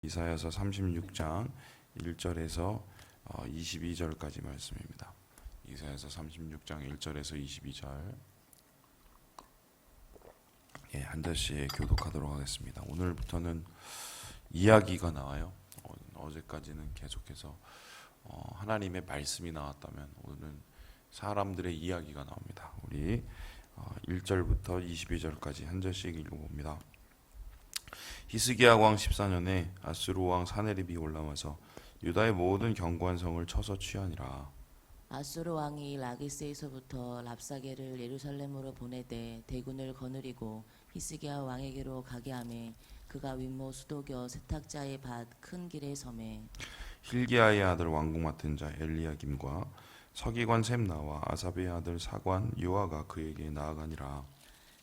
이사야서 36장 1절에서 22절까지 말씀입니다. 이사야서 36장 1절에서 22절. 한 절씩 교독하도록 하겠습니다. 오늘부터는 이야기가 나와요. 어제까지는 계속해서 하나님의 말씀이 나왔다면 오늘은 사람들의 이야기가 나옵니다. 우리 1절부터 22절까지 한 절씩 읽어봅니다. 히스기야 왕 14년에 아수르 왕 사네립이 올라와서 유다의 모든 견고한 성을 쳐서 취하니라. 아수르 왕이 라기스에서부터 랍사게를 예루살렘으로 보내되 대군을 거느리고 히스기야 왕에게로 가게 하매 그가 윗모 수도겨 세탁자의 밭 큰 길에 섬에 힐기야의 아들 왕궁 맡은 자 엘리야김과 서기관 셈나와 아사베의 아들 사관 요아가 그에게 나아가니라.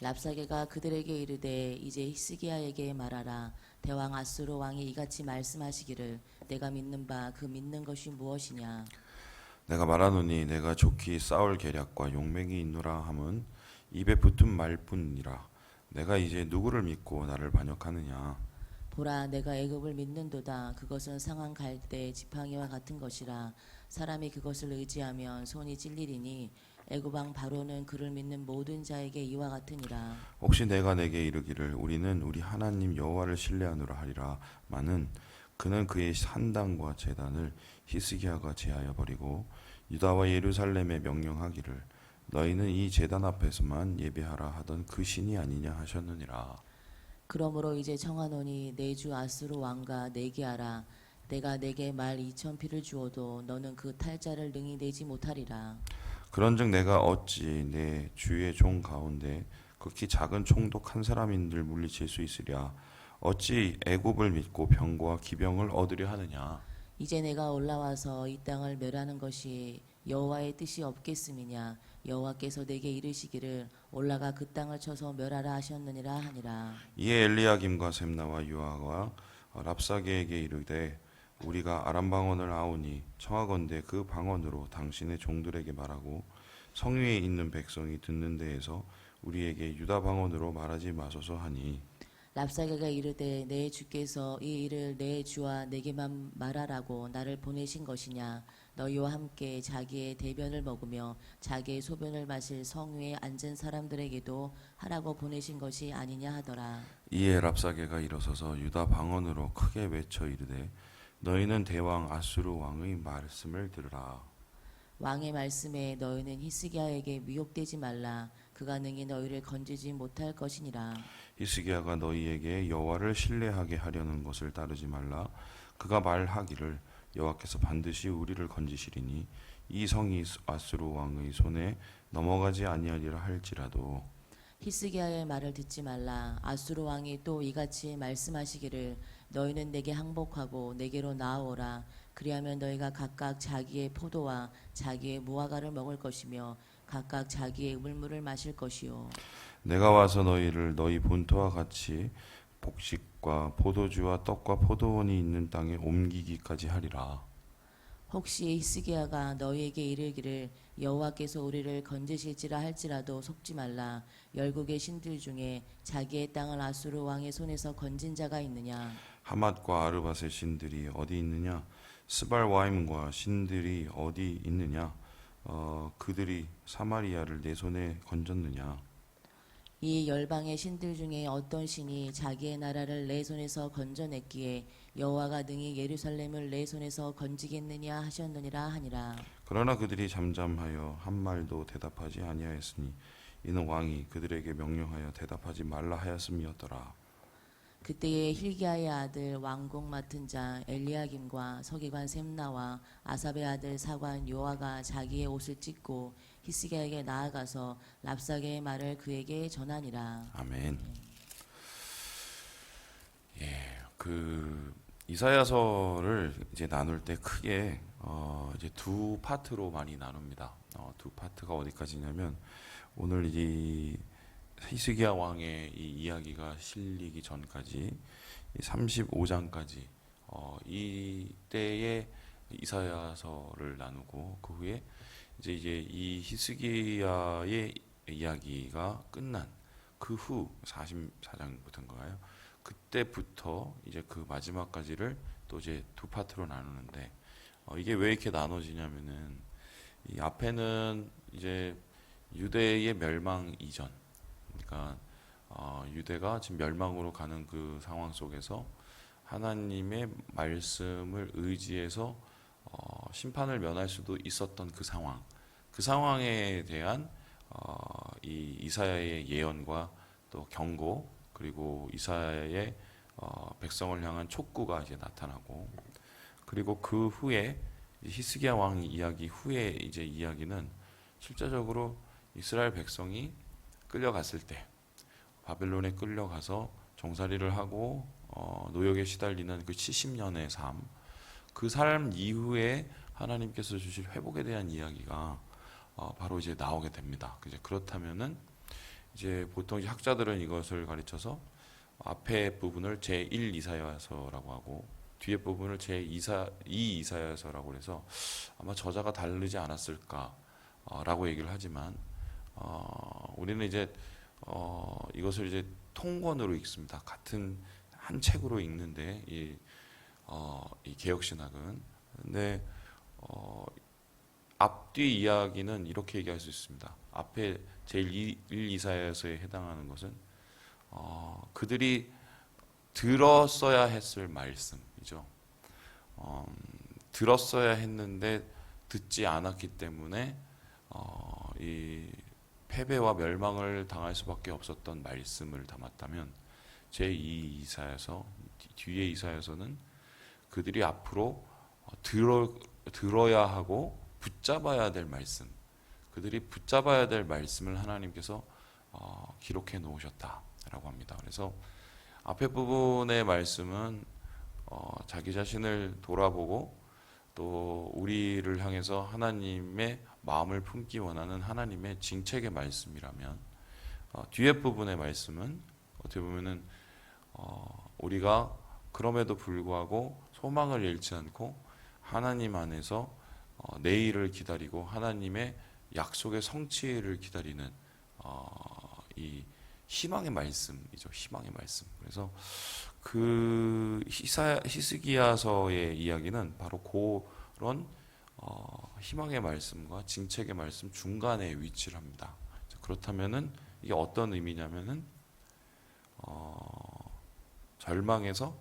랍사게가 그들에게 이르되 이제 히스기야에게 말하라. 대왕 아수르 왕이 이같이 말씀하시기를 내가 믿는 바 그 믿는 것이 무엇이냐. 내가 말하노니 내가 좋기 싸울 계략과 용맹이 있노라 함은 입에 붙은 말뿐이라. 내가 이제 누구를 믿고 나를 반역하느냐. 보라, 내가 애굽을 믿는도다. 그것은 상한 갈대 지팡이와 같은 것이라. 사람이 그것을 의지하면 손이 찔리리니 애굽 왕 바로는 그를 믿는 모든 자에게 이와 같으니라. 혹시 내가 내게 이르기를 우리는 우리 하나님 여호와를 신뢰하노라 하리라 마는 그는 그의 산당과 제단을 히스기야가 제하여 버리고 유다와 예루살렘에 명령하기를 너희는 이 제단 앞에서만 예배하라 하던 그 신이 아니냐 하셨느니라. 그러므로 이제 청하노니 내 주 아수르 왕과 내게 하라. 내가 내게 말 2,000피를 주어도 너는 그 탈자를 능히 내지 못하리라. 그런즉 내가 어찌 내 주의 종 가운데 극히 작은 총독 한 사람인들 물리칠 수 있으랴. 어찌 애굽을 믿고 병거와 기병을 얻으려 하느냐. 이제 내가 올라와서 이 땅을 멸하는 것이 여호와의 뜻이 없겠음이냐. 여호와께서 내게 이르시기를 올라가 그 땅을 쳐서 멸하라 하셨느니라 하니라. 이에 엘리야김과 셈나와 요아가 랍사게에게 이르되 우리가 아람 방언을 아오니 청하건대 그 방언으로 당신의 종들에게 말하고 성 위에 있는 백성이 듣는 데에서 우리에게 유다 방언으로 말하지 마소서 하니. 랍사게가 이르되 내 주께서 이 일을 내 주와 내게만 말하라고 나를 보내신 것이냐. 너희와 함께 자기의 대변을 먹으며 자기의 소변을 마실 성 위에 앉은 사람들에게도 하라고 보내신 것이 아니냐 하더라. 이에 랍사게가 일어서서 유다 방언으로 크게 외쳐 이르되 너희는 대왕 아수르 왕의 말씀을 들으라. 왕의 말씀에 너희는 히스기야에게 미혹되지 말라. 그가 능히 너희를 건지지 못할 것이니라. 히스기야가 너희에게 여호와를 신뢰하게 하려는 것을 따르지 말라. 그가 말하기를 여호와께서 반드시 우리를 건지시리니 이 성이 아수르 왕의 손에 넘어가지 아니하리라 할지라도. 히스기야의 말을 듣지 말라. 아수르 왕이 또 이같이 말씀하시기를 너희는 내게 항복하고 내게로 나아오라. 그리하면 너희가 각각 자기의 포도와 자기의 무화과를 먹을 것이며 각각 자기의 우물물을 마실 것이요. 내가 와서 너희를 너희 본토와 같이 곡식과 포도주와 떡과 포도원이 있는 땅에 옮기기까지 하리라. 혹시 히스기야가 너희에게 이르기를 여호와께서 우리를 건지실지라 할지라도 속지 말라. 열국의 신들 중에 자기의 땅을 아수르 왕의 손에서 건진 자가 있느냐. 하맛과 아르밧의 신들이 어디 있느냐. 스발와임과 신들이 어디 있느냐. 그들이 사마리아를 내 손에 건졌느냐. 이 열방의 신들 중에 어떤 신이 자기의 나라를 내 손에서 건져냈기에 여호와가 능히 예루살렘을 내 손에서 건지겠느냐 하셨느니라 하니라. 그러나 그들이 잠잠하여 한 말도 대답하지 아니하였으니 이는 왕이 그들에게 명령하여 대답하지 말라 하였음이었더라. 그때에 힐기야의 아들 왕궁 맡은 자 엘리야김과 서기관 셈나와 아삽의 아들 사관 요아가 자기의 옷을 찢고 히스기야에게 나아가서 랍사게의 말을 그에게 전하니라. 아멘. 그 이사야서를 이제 나눌 때 크게 이제 두 파트로 많이 나눕니다. 두 파트가 어디까지냐면 오늘 이 히스기야 왕의 이 이야기가 실리기 전까지 35장까지 이 때의 이사야서를 나누고 그 후에 이제 이 히스기야의 이야기가 끝난 그 후 44장부터인가요? 그때부터 이제 그 마지막까지를 또 이제 두 파트로 나누는데 이게 왜 이렇게 나눠지냐면은 이 앞에는 이제 유대의 멸망 이전, 그러니까 유대가 지금 멸망으로 가는 그 상황 속에서 하나님의 말씀을 의지해서 심판을 면할 수도 있었던 그 상황, 그 상황에 대한 이 이사야의 예언과 또 경고, 그리고 이사야의 백성을 향한 촉구가 이제 나타나고, 그리고 그 후에 히스기야 왕 이야기 후에 이제 이야기는 실제적으로 이스라엘 백성이 끌려갔을 때, 바벨론에 끌려가서 종살이를 하고 노역에 시달리는 그 70년의 삶, 그 삶 이후에 하나님께서 주실 회복에 대한 이야기가 바로 이제 나오게 됩니다. 이제 그렇다면은 이제 보통 이제 학자들은 이것을 가르쳐서 앞에 부분을 제1 이사야서라고 하고 뒤에 부분을 제2 이사야서라고 해서 아마 저자가 다르지 않았을까라고 얘기를 하지만 우리는 이제 이것을 이제 통권으로 읽습니다. 같은 한 책으로 읽는데 이 개혁신학은. 근데 앞뒤 이야기는 이렇게 얘기할 수 있습니다. 앞에 제1 이사야서에 해당하는 것은 그들이 들었어야 했을 말씀이죠. 들었어야 했는데 듣지 않았기 때문에 이 패배와 멸망을 당할 수밖에 없었던 말씀을 담았다면 제2 이사야서 뒤에 이사야서는 그들이 앞으로 들어야 하고 붙잡아야 될 말씀, 그들이 붙잡아야 될 말씀을 하나님께서 기록해 놓으셨다라고 합니다. 그래서 앞에 부분의 말씀은 자기 자신을 돌아보고 또 우리를 향해서 하나님의 마음을 품기 원하는 하나님의 징책의 말씀이라면 뒤에 부분의 말씀은 어떻게 보면은 우리가 그럼에도 불구하고 소망을 잃지 않고 하나님 안에서 내일을 기다리고 하나님의 약속의 성취를 기다리는 이 희망의 말씀이죠. 희망의 말씀. 그래서 그 히스기야서의 이야기는 바로 그런 희망의 말씀과 징책의 말씀 중간에 위치를 합니다. 그렇다면은 이게 어떤 의미냐면은 절망에서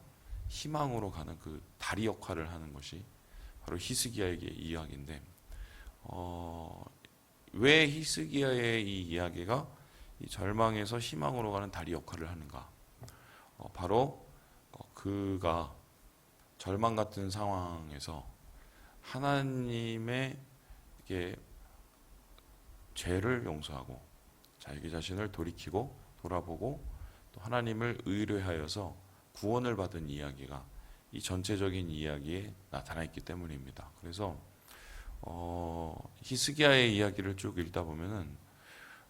희망으로 가는 그 다리 역할을 하는 것이 바로 히스기야의 이야기인데 왜 히스기야의 이 이야기가 이 절망에서 희망으로 가는 다리 역할을 하는가? 바로 그가 절망 같은 상황에서 하나님의 죄를 용서하고 자기 자신을 돌이키고 돌아보고 또 하나님을 의뢰하여서 구원을 받은 이야기가 이 전체적인 이야기에 나타나 있기 때문입니다. 그래서 히스기야의 이야기를 쭉 읽다 보면은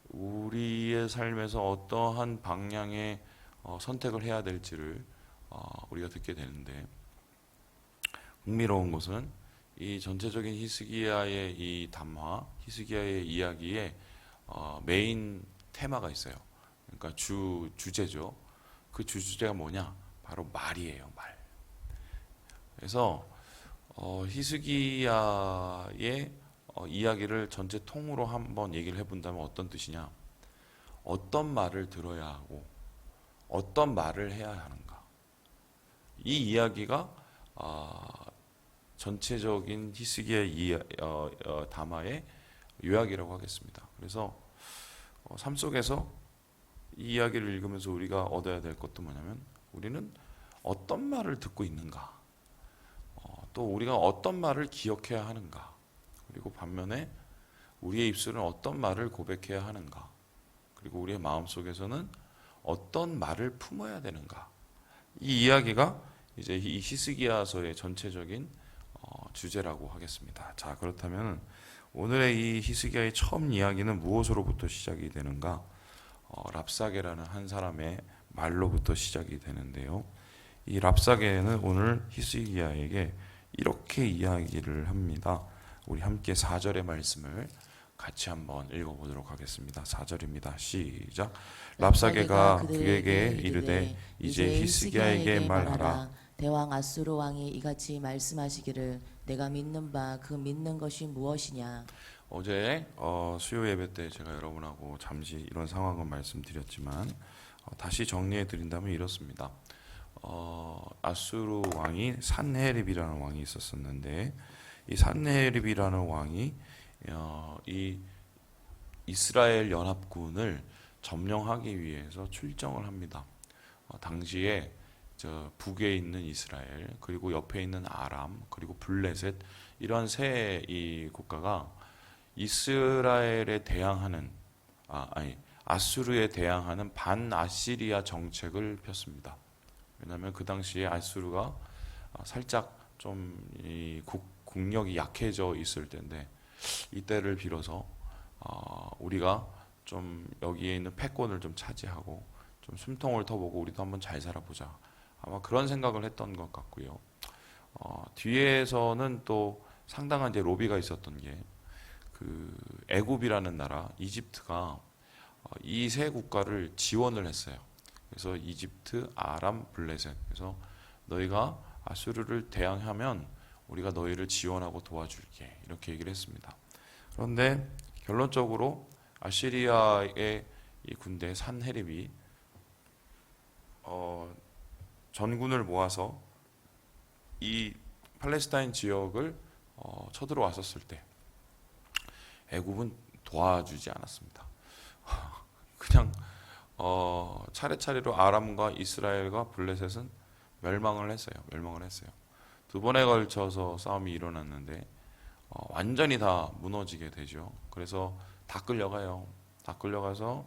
우리의 삶에서 어떠한 방향의 선택을 해야 될지를 우리가 듣게 되는데, 흥미로운 것은 이 전체적인 히스기야의 이 담화, 히스기야의 이야기에 메인 테마가 있어요. 그러니까 주제죠. 그 주제가 뭐냐? 바로 말이에요. 말. 그래서 히스기야의 이야기를 전체 통으로 한번 얘기를 해본다면 어떤 뜻이냐? 어떤 말을 들어야 하고 어떤 말을 해야 하는가? 이 이야기가 전체적인 히스기야 담화의 요약이라고 하겠습니다. 그래서 삶 속에서 이 이야기를 읽으면서 우리가 얻어야 될 것도 뭐냐면 우리는 어떤 말을 듣고 있는가? 또 우리가 어떤 말을 기억해야 하는가? 그리고 반면에 우리의 입술은 어떤 말을 고백해야 하는가? 그리고 우리의 마음속에서는 어떤 말을 품어야 되는가? 이 이야기가 이제 이 히스기야서의 전체적인 주제라고 하겠습니다. 자, 그렇다면 오늘의 이 히스기야의 처음 이야기는 무엇으로부터 시작이 되는가? 랍사게라는 한 사람의 말로부터 시작이 되는데요. 이 랍사게는 오늘 히스기야에게 이렇게 이야기를 합니다. 우리 함께 4절의 말씀을 같이 한번 읽어보도록 하겠습니다. 4절입니다. 시작. 랍사게가 그에게 이르되 이제 히스기야에게 말하라. 대왕 아수르 왕이 이같이 말씀하시기를 내가 믿는 바 그 믿는 것이 무엇이냐. 어제 수요 예배 때 제가 여러분하고 잠시 이런 상황을 말씀드렸지만 다시 정리해 드린다면 이렇습니다. 아수르 왕이 산헤립이라는 왕이 있었었는데 이 산헤립이라는 왕이 이 이스라엘 연합군을 점령하기 위해서 출정을 합니다. 당시에 저 북에 있는 이스라엘 그리고 옆에 있는 아람 그리고 블레셋 이런 세 이 국가가 이스라엘에 대항하는 아수르에 대항하는 반아시리아 정책을 폈습니다. 왜냐하면 그 당시에 아수르가 살짝 좀 이 국력이 약해져 있을 때인데 이때를 빌어서 우리가 좀 여기에 있는 패권을 좀 차지하고 좀 숨통을 터보고 우리도 한번 잘 살아보자. 아마 그런 생각을 했던 것 같고요. 뒤에서는 또 상당한 이제 로비가 있었던 게 그 애굽이라는 나라, 이집트가 이 세 국가를 지원을 했어요. 그래서 이집트, 아람, 블레셋. 그래서 너희가 아수르를 대항하면 우리가 너희를 지원하고 도와줄게. 이렇게 얘기를 했습니다. 그런데 결론적으로 아시리아의 이 군대 산헤립이 전군을 모아서 이 팔레스타인 지역을 쳐들어왔었을 때 애굽은 도와주지 않았습니다. 그냥 차례차례로 아람과 이스라엘과 블레셋은 멸망을 했어요. 두 번에 걸쳐서 싸움이 일어났는데 완전히 다 무너지게 되죠. 그래서 다 끌려가요. 다 끌려가서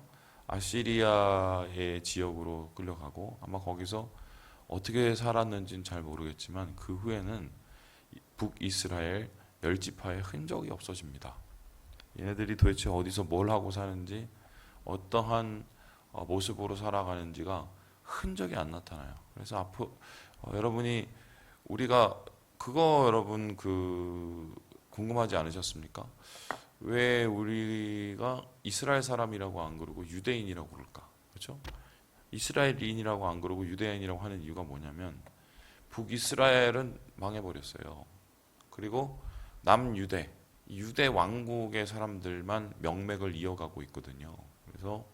아시리아의 지역으로 끌려가고 아마 거기서 어떻게 살았는지는 잘 모르겠지만 그 후에는 북이스라엘 10지파의 흔적이 없어집니다. 얘네들이 도대체 어디서 뭘 하고 사는지 어떠한 모습으로 살아가는지가 흔적이 안 나타나요. 그래서 앞으로 여러분이 우리가 그거 여러분 궁금하지 않으셨습니까? 왜 우리가 이스라엘 사람이라고 안 그러고 유대인이라고 그럴까? 그렇죠? 이스라엘인이라고 안 그러고 유대인이라고 하는 이유가 뭐냐면 북이스라엘은 망해버렸어요. 그리고 남유대, 유대 왕국의 사람들만 명맥을 이어가고 있거든요. 그래서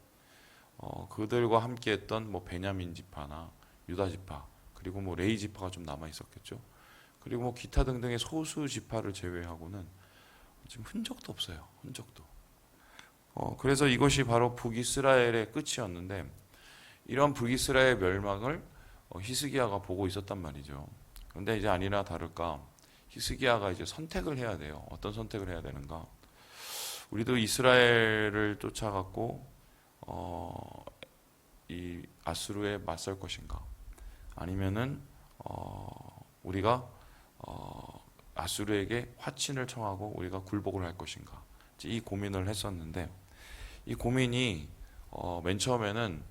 그들과 함께했던 뭐 베냐민 지파나 유다 지파 그리고 뭐 레이 지파가 좀 남아 있었겠죠. 그리고 뭐 기타 등등의 소수 지파를 제외하고는 지금 흔적도 없어요. 흔적도. 그래서 이것이 바로 북이스라엘의 끝이었는데 이런 북이스라엘 멸망을 히스기야가 보고 있었단 말이죠. 그런데 이제 아니나 다를까 히스기야가 이제 선택을 해야 돼요. 어떤 선택을 해야 되는가? 우리도 이스라엘을 쫓아갔고 이 아수르에 맞설 것인가? 아니면은 우리가 아수르에게 화친을 청하고 우리가 굴복을 할 것인가? 이 고민을 했었는데 이 고민이 맨 처음에는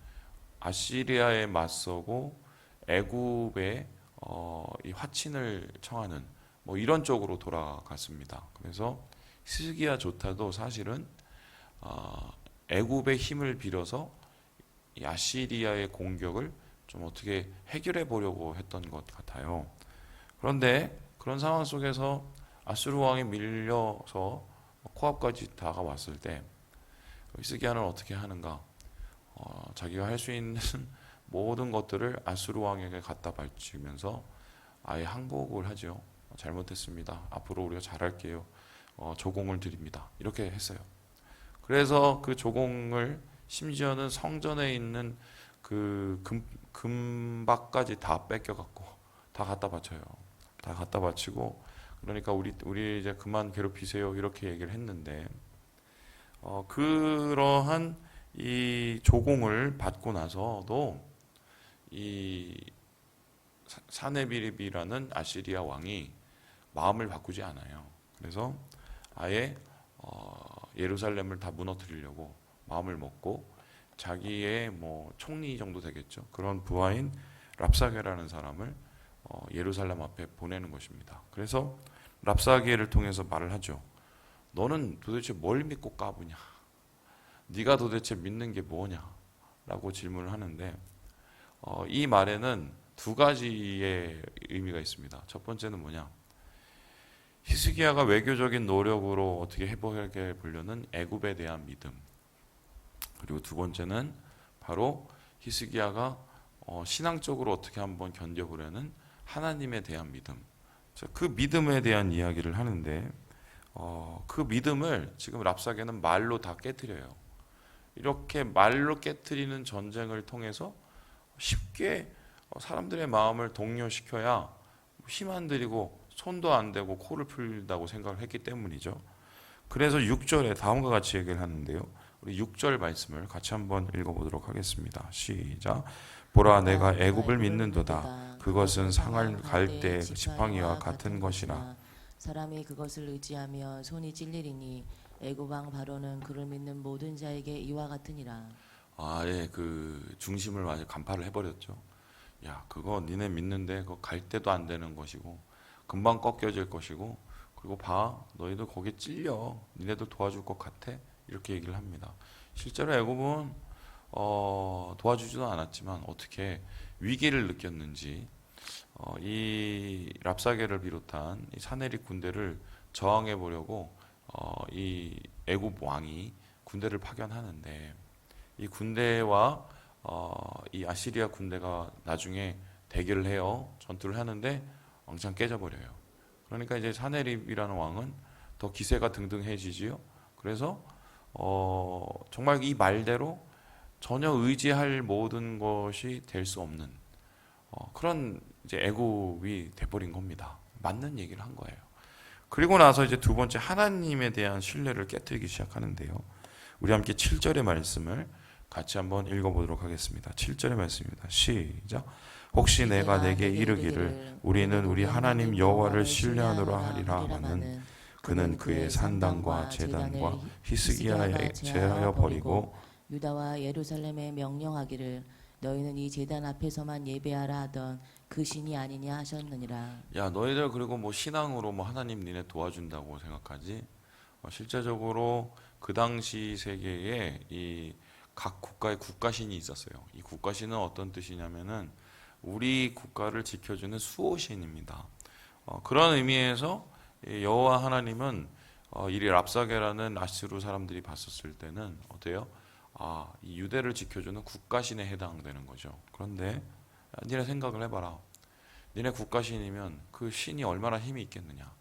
아시리아에 맞서고 애굽에 이 화친을 청하는 뭐 이런 쪽으로 돌아갔습니다. 그래서 히스기야조차도 사실은 애굽의 힘을 빌어서 이 아시리아의 공격을 좀 어떻게 해결해 보려고 했던 것 같아요. 그런데 그런 상황 속에서 아수르 왕이 밀려서 코앞까지 다가왔을 때 히스기야는 어떻게 하는가? 자기가 할 수 있는 모든 것들을 아수르 왕에게 갖다 바치면서 아예 항복을 하죠. 잘못했습니다. 앞으로 우리가 잘할게요. 조공을 드립니다. 이렇게 했어요. 그래서 그 조공을 심지어는 성전에 있는 그 금박까지 다 뺏겨갖고 다 갖다 바쳐요. 다 갖다 바치고 그러니까 우리 이제 그만 괴롭히세요 이렇게 얘기를 했는데 그러한 이 조공을 받고 나서도 이 사네비립이라는 아시리아 왕이 마음을 바꾸지 않아요. 그래서 아예 예루살렘을 다 무너뜨리려고 마음을 먹고 자기의 뭐 총리 정도 되겠죠. 그런 부하인 랍사게라는 사람을 예루살렘 앞에 보내는 것입니다. 그래서 랍사게를 통해서 말을 하죠. 너는 도대체 뭘 믿고 까부냐? 네가 도대체 믿는 게 뭐냐? 라고 질문을 하는데 이 말에는 두 가지의 의미가 있습니다. 첫 번째는 뭐냐? 히스기야가 외교적인 노력으로 어떻게 회복해 보려는 애굽에 대한 믿음. 그리고 두 번째는 바로 히스기야가 신앙적으로 어떻게 한번 견뎌보려는 하나님에 대한 믿음. 그 믿음에 대한 이야기를 하는데 그 믿음을 지금 랍사게는 말로 다 깨트려요. 이렇게 말로 깨트리는 전쟁을 통해서 쉽게 사람들의 마음을 동요시켜야 힘 안 들이고 손도 안 대고 코를 풀다고 생각을 했기 때문이죠. 그래서 6절에 다음과 같이 얘기를 하는데요. 우리 6절 말씀을 같이 한번 읽어보도록 하겠습니다. 시작. 보라 내가 애굽을 믿는도다. 그것은 상할 갈대 지팡이와 같은 것이라. 사람이 그것을 의지하며 손이 찔리리니 애굽 왕 바로는 그를 믿는 모든 자에게 이와 같으니라. 예, 그 중심을 완전 간파를 해버렸죠. 야, 그거 니네 믿는데 그거 갈대도 안 되는 것이고 금방 꺾여질 것이고 그리고 봐, 너희들 거기에 찔려. 니네들 도와줄 것 같아? 이렇게 얘기를 합니다. 실제로 애굽은 도와주지도 않았지만 어떻게 위기를 느꼈는지 이 랍사게를 비롯한 이 사내립 군대를 저항해 보려고 이 애굽 왕이 군대를 파견하는데 이 군대와 이 아시리아 군대가 나중에 대결을 해요. 전투를 하는데 왕창 깨져버려요. 그러니까 이제 사내립이라는 왕은 더 기세가 등등해지지요. 그래서 정말 이 말대로 전혀 의지할 모든 것이 될 수 없는 그런 이제 애굽이 돼버린 겁니다. 맞는 얘기를 한 거예요. 그리고 나서 이제 두 번째 하나님에 대한 신뢰를 깨뜨리기 시작하는데요. 우리 함께 7절의 말씀을 같이 한번 읽어보도록 하겠습니다. 7절의 말씀입니다. 시작. 혹시 내가 내게 이르기를 우리는 우리 하나님 여호와를 신뢰하노라 하리라 하면은 그는 그의 산당과 제단과 히스기야에 제하여 버리고 유다와 예루살렘에 명령하기를 너희는 이 제단 앞에서만 예배하라 하던 그 신이 아니냐 하셨느니라. 야, 너희들 그리고 뭐 신앙으로 뭐 하나님 니네 도와준다고 생각하지? 실제적으로 그 당시 세계에 이 각 국가의 국가신이 있었어요. 이 국가신은 어떤 뜻이냐면은 우리 국가를 지켜주는 수호신입니다. 그런 의미에서 여호와 하나님은 이 랍사게라는 아수르 사람들이 봤었을 때는 어때요? 이 유대를 지켜주는 국가신에 해당되는 거죠. 그런데 니네 생각을 해봐라. 니네 국가신이면 그 신이 얼마나 힘이 있겠느냐.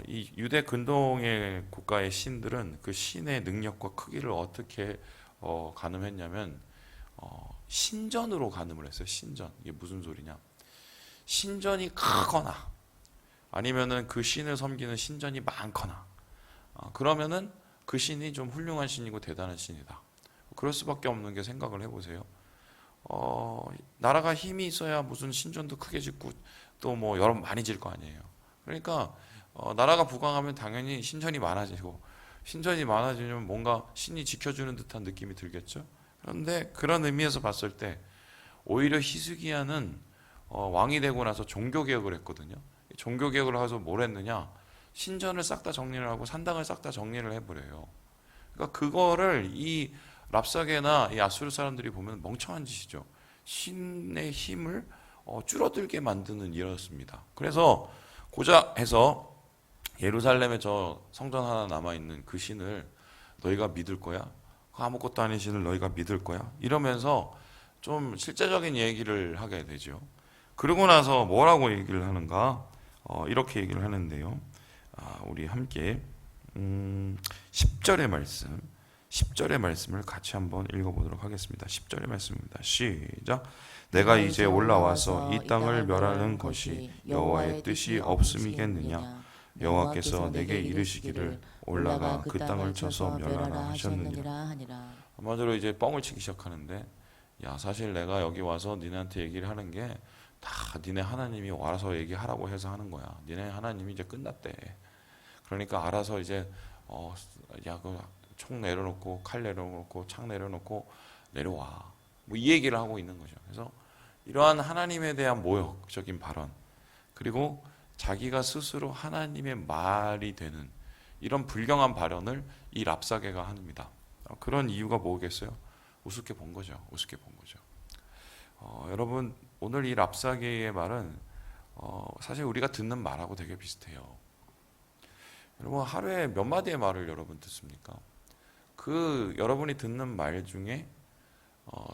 이 유대 근동의 국가의 신들은 그 신의 능력과 크기를 어떻게 가늠했냐면 신전으로 가늠을 했어요. 신전. 이게 무슨 소리냐? 신전이 크거나 아니면은 그 신을 섬기는 신전이 많거나 그러면은 그 신이 좀 훌륭한 신이고 대단한 신이다. 그럴 수밖에 없는 게 생각을 해보세요. 나라가 힘이 있어야 무슨 신전도 크게 짓고 또 뭐 여러 많이 질 거 아니에요. 그러니까 나라가 부강하면 당연히 신전이 많아지고 신전이 많아지면 뭔가 신이 지켜주는 듯한 느낌이 들겠죠. 그런데 그런 의미에서 봤을 때 오히려 히스기야는 왕이 되고 나서 종교개혁을 했거든요. 종교개혁을 해서 뭘 했느냐? 신전을 싹 다 정리를 하고 산당을 싹 다 정리를 해버려요. 그러니까 그거를 이 랍사게나 이 아수르 사람들이 보면 멍청한 짓이죠. 신의 힘을 줄어들게 만드는 일이었습니다. 그래서 고자 해서 예루살렘에 저 성전 하나 남아있는 그 신을 너희가 믿을 거야? 아무것도 아닌 신을 너희가 믿을 거야? 이러면서 좀 실제적인 얘기를 하게 되죠. 그러고 나서 뭐라고 얘기를 하는가? 이렇게 얘기를 하는데요. 우리 함께 10절의 말씀 10절의 말씀을 같이 한번 읽어보도록 하겠습니다. 10절의 말씀입니다. 시작. 내가 이제 올라와서 이 땅을 멸하는 것이 여호와의 뜻이 없음이겠느냐? 여호와께서 내게 이르시기를 올라가 그 땅을 쳐서 멸하라 하셨느니라. 한마디로 이제 뻥을 치기 시작하는데 야, 사실 내가 여기 와서 니네한테 얘기를 하는 게 다 니네 하나님이 와서 얘기하라고 해서 하는 거야. 니네 하나님이 이제 끝났대. 그러니까 알아서 이제 그 총 내려놓고 칼 내려놓고 창 내려놓고 내려와. 뭐 이 얘기를 하고 있는 거죠. 그래서 이러한 하나님에 대한 모욕적인 발언 그리고 자기가 스스로 하나님의 말이 되는 이런 불경한 발언을 이 랍사게가 합니다. 그런 이유가 뭐겠어요? 우습게 본 거죠. 우습게 본 거죠. 여러분 오늘 이 랍사게의 말은 사실 우리가 듣는 말하고 되게 비슷해요. 여러분 하루에 몇 마디의 말을 여러분 듣습니까? 그 여러분이 듣는 말 중에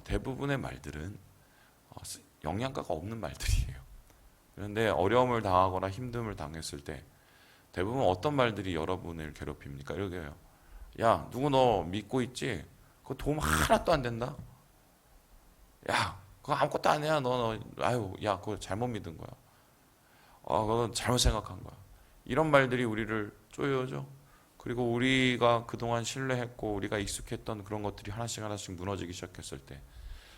대부분의 말들은 영양가가 없는 말들이에요. 그런데 어려움을 당하거나 힘듦을 당했을 때 대부분 어떤 말들이 여러분을 괴롭힙니까? 이러게요. 야, 누구 너 믿고 있지? 그거 도움 하나도 안 된다. 야, 그거 아무것도 아니야. 아유, 야, 그거 잘못 믿은 거야. 그건 잘못 생각한 거야. 이런 말들이 우리를 쪼여줘. 그리고 우리가 그동안 신뢰했고 우리가 익숙했던 그런 것들이 하나씩 하나씩 무너지기 시작했을 때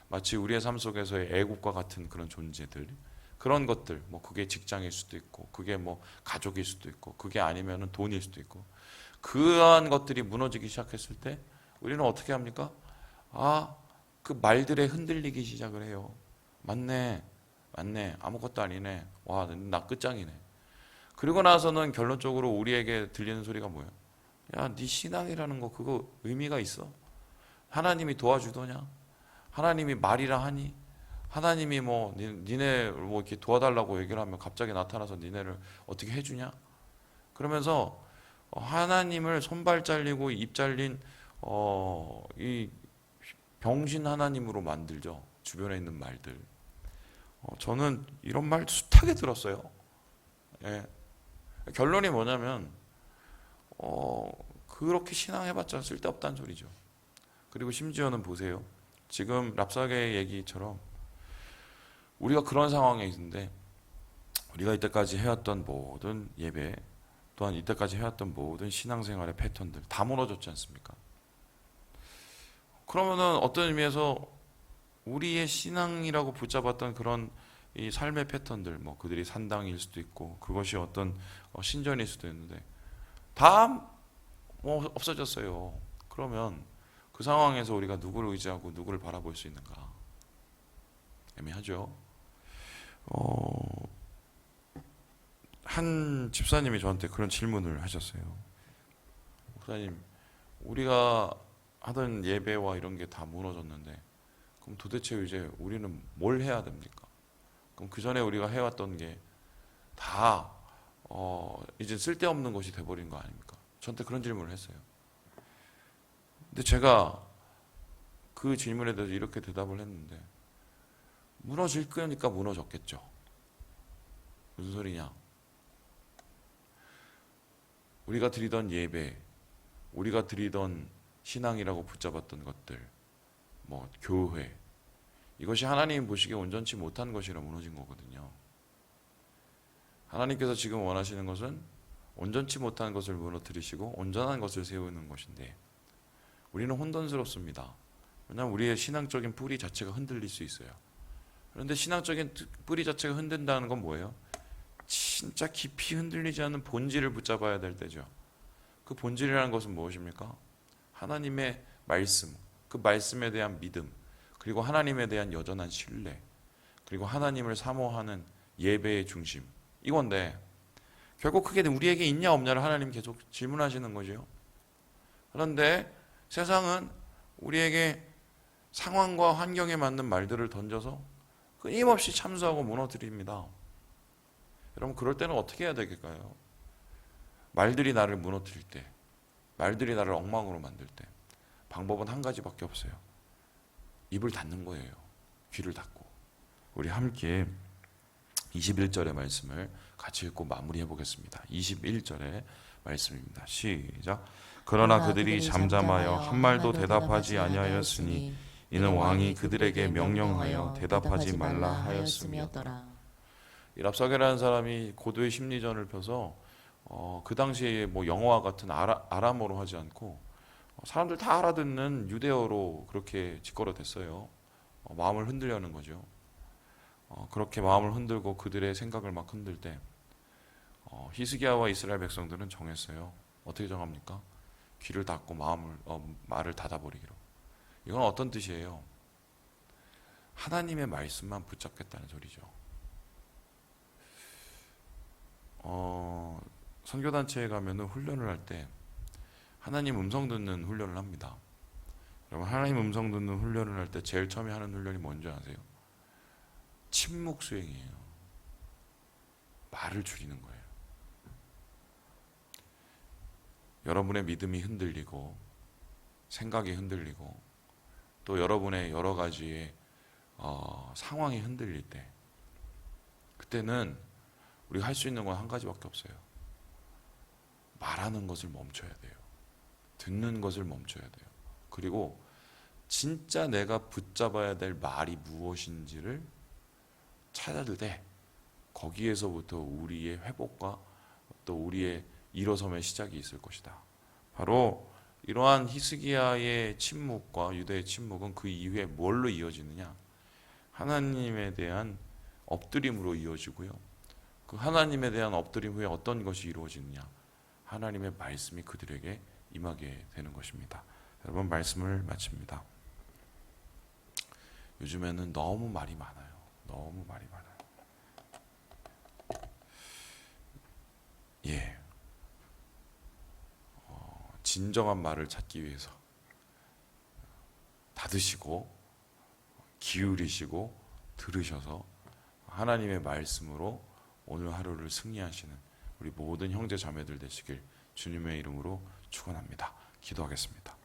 마치 우리의 삶 속에서의 애국과 같은 그런 존재들, 그런 것들, 뭐 그게 직장일 수도 있고 그게 뭐 가족일 수도 있고 그게 아니면은 돈일 수도 있고 그러한 것들이 무너지기 시작했을 때 우리는 어떻게 합니까? 그 말들에 흔들리기 시작을 해요. 맞네, 맞네, 아무것도 아니네, 와, 나 끝장이네. 그리고 나서는 결론적으로 우리에게 들리는 소리가 뭐예요? 야, 네 신앙이라는 거 그거 의미가 있어? 하나님이 도와주더냐? 하나님이 말이라 하니? 하나님이 뭐 니네 뭐 이렇게 도와달라고 얘기를 하면 갑자기 나타나서 니네를 어떻게 해주냐? 그러면서 하나님을 손발 잘리고 입 잘린 이 병신 하나님으로 만들죠. 주변에 있는 말들. 저는 이런 말 숱하게 들었어요. 예. 결론이 뭐냐면 그렇게 신앙해봤자 쓸데없다는 소리죠. 그리고 심지어는 보세요. 지금 랍사게의 얘기처럼 우리가 그런 상황에 있는데 우리가 이때까지 해왔던 모든 예배 또한 이때까지 해왔던 모든 신앙생활의 패턴들 다 무너졌지 않습니까? 그러면은 어떤 의미에서 우리의 신앙이라고 붙잡았던 그런 이 삶의 패턴들, 뭐 그들이 산당일 수도 있고 그것이 어떤 신전일 수도 있는데 다 뭐 없어졌어요. 그러면 그 상황에서 우리가 누구를 의지하고 누구를 바라볼 수 있는가? 애매하죠. 한 집사님이 저한테 그런 질문을 하셨어요. 목사님, 우리가 하던 예배와 이런 게 다 무너졌는데 그럼 도대체 이제 우리는 뭘 해야 됩니까? 그럼 그 전에 우리가 해왔던 게 다 이제 쓸데없는 것이 돼버린 거 아닙니까? 저한테 그런 질문을 했어요. 근데 제가 그 질문에 대해서 이렇게 대답을 했는데 무너질 거니까 무너졌겠죠. 무슨 소리냐? 우리가 드리던 예배, 우리가 드리던 신앙이라고 붙잡았던 것들, 뭐 교회, 이것이 하나님 보시기에 온전치 못한 것이라 무너진 거거든요. 하나님께서 지금 원하시는 것은 온전치 못한 것을 무너뜨리시고 온전한 것을 세우는 것인데 우리는 혼돈스럽습니다. 왜냐하면 우리의 신앙적인 뿌리 자체가 흔들릴 수 있어요. 그런데 신앙적인 뿌리 자체가 흔든다는 건 뭐예요? 진짜 깊이 흔들리지 않는 본질을 붙잡아야 될 때죠. 그 본질이라는 것은 무엇입니까? 하나님의 말씀, 그 말씀에 대한 믿음, 그리고 하나님에 대한 여전한 신뢰, 그리고 하나님을 사모하는 예배의 중심, 이건데 결국 그게 우리에게 있냐 없냐를 하나님 계속 질문하시는 거죠. 그런데 세상은 우리에게 상황과 환경에 맞는 말들을 던져서 끊임없이 참수하고 무너뜨립니다. 여러분 그럴 때는 어떻게 해야 될까요? 말들이 나를 무너뜨릴 때, 말들이 나를 엉망으로 만들 때 방법은 한 가지밖에 없어요. 입을 닫는 거예요. 귀를 닫고. 우리 함께 21절의 말씀을 같이 읽고 마무리해 보겠습니다. 21절의 말씀입니다. 시작. 그러나 그들이 잠잠하여 한 말도 대답하지 아니하였으니 이는 왕이 그들에게 명령하여 대답하지 말라 하였음이었더라. 이 랍사게라는 사람이 고도의 심리전을 펴서 그 당시에 뭐 영어와 같은 아람어로 하지 않고 사람들 다 알아듣는 유대어로 그렇게 짓거려댔어요. 마음을 흔들려는 거죠. 그렇게 마음을 흔들고 그들의 생각을 막 흔들 때 히스기야와 이스라엘 백성들은 정했어요. 어떻게 정합니까? 귀를 닫고 말을 닫아버리기로. 이건 어떤 뜻이에요? 하나님의 말씀만 붙잡겠다는 소리죠. 선교단체에 가면은 훈련을 할 때 하나님 음성 듣는 훈련을 합니다. 여러분, 하나님 음성 듣는 훈련을 할 때 제일 처음에 하는 훈련이 뭔지 아세요? 침묵 수행이에요. 말을 줄이는 거예요. 여러분의 믿음이 흔들리고 생각이 흔들리고 또 여러분의 여러 가지의 상황이 흔들릴 때, 그때는 우리가 할 수 있는 건 한 가지밖에 없어요. 말하는 것을 멈춰야 돼요. 듣는 것을 멈춰야 돼요. 그리고 진짜 내가 붙잡아야 될 말이 무엇인지를 찾아들 거기에서부터 우리의 회복과 또 우리의 일어섬의 시작이 있을 것이다. 바로 이러한 히스기야의 침묵과 유다의 침묵은 그 이후에 뭘로 이어지느냐? 하나님에 대한 엎드림으로 이어지고요. 그 하나님에 대한 엎드림 후에 어떤 것이 이루어지느냐? 하나님의 말씀이 그들에게 임하게 되는 것입니다. 여러분, 말씀을 마칩니다. 요즘에는 너무 말이 많아요. 너무 말이 많아요. 예. 진정한 말을 찾기 위해서 닫으시고 기울이시고 들으셔서 하나님의 말씀으로 오늘 하루를 승리하시는 우리 모든 형제 자매들 되시길 주님의 이름으로 축원합니다. 기도하겠습니다.